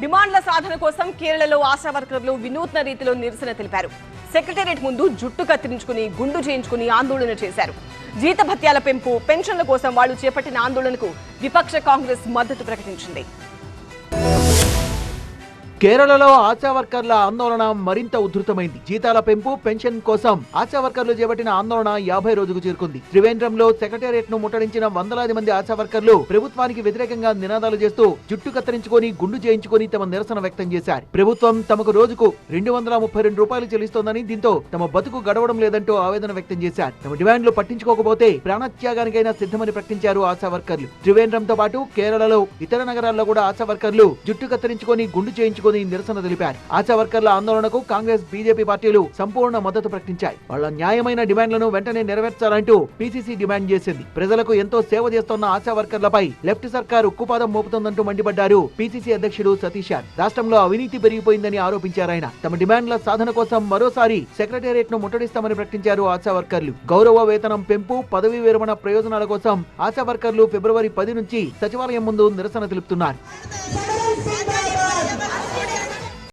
డిమాండ్ల సాధన కోసం కేరళలో ఆశా వర్కర్లు వినూత్న రీతిలో నిరసన తెలిపారు. సెక్రటేరియట్ ముందు జుట్టు కత్తిరించుకుని గుండు చేయించుకుని ఆందోళన చేశారు. జీతభత్యాల పెంపు, పెన్షన్ల కోసం వాళ్లు చేపట్టిన ఆందోళనకు విపక్ష కాంగ్రెస్ మద్దతు ప్రకటించింది. కేరళలో ఆశా వర్కర్ల ఆందోళన మరింత ఉధృతమైంది. జీతాల పెంపు, పెన్షన్ కోసం ఆశా వర్కర్లు చేపట్టిన ఆందోళన 50 రోజుకు చేరుకుంది. త్రివేంద్రంలో సెక్రటేరియట్ ను ముట్టడించిన వందలాది మంది ఆశా వర్కర్లు ప్రభుత్వానికి వ్యతిరేకంగా నినాదాలు చేస్తూ జుట్టు కత్తిరించుకొని గుండు చేయించుకొని తమ నిరసన వ్యక్తం చేశారు. ప్రభుత్వం తమకు రోజుకు 232 రూపాయలు చెల్లిస్తోందని, దీంతో తమ బతుకు గడవడం లేదంటూ ఆవేదన వ్యక్తం చేశారు. తమ డిమాండ్లు పట్టించుకోకపోతే ప్రాణత్యాగానికైనా సిద్ధమని ప్రకటించారు ఆశా వర్కర్లు. త్రివేంద్రంతో పాటు కేరళలో ఇతర నగరాల్లో కూడా ఆశా వర్కర్లు జుట్టు కత్తిరించుకొని గుండు చేయించుకొని నిరసన తెలిపారు. ఆశా వర్కర్ల ఆందోళనకు కాంగ్రెస్, బీజేపీ పార్టీలు సంపూర్ణ మద్దతు ప్రకటించాయి. వాళ్ల న్యాయమైన డిమాండ్లను వెంటనే నెరవేర్చాలంటూ పీసీసీ డిమాండ్ చేసింది. ప్రజలకు ఎంతో సేవ చేస్తున్న ఆశా వర్కర్లపై లెఫ్ట్ సర్కారు ఉక్కుపాదం మోపుతోందంటూ మండిపడ్డారు పీసీసీ అధ్యక్షుడు సతీష్. రాష్ట్రంలో అవినీతి పెరిగిపోయిందని ఆరోపించారాయన. తమ డిమాండ్ల సాధన కోసం మరోసారి సెక్రటేరియట్ ను ముట్టడిస్తామని ప్రకటించారు ఆశా వర్కర్లు. గౌరవ వేతనం పెంపు, పదవీ విరమణ ప్రయోజనాల కోసం ఆశా వర్కర్లు ఫిబ్రవరి 10 నుంచి సచివాలయం ముందు నిరసన తెలుపుతున్నారు.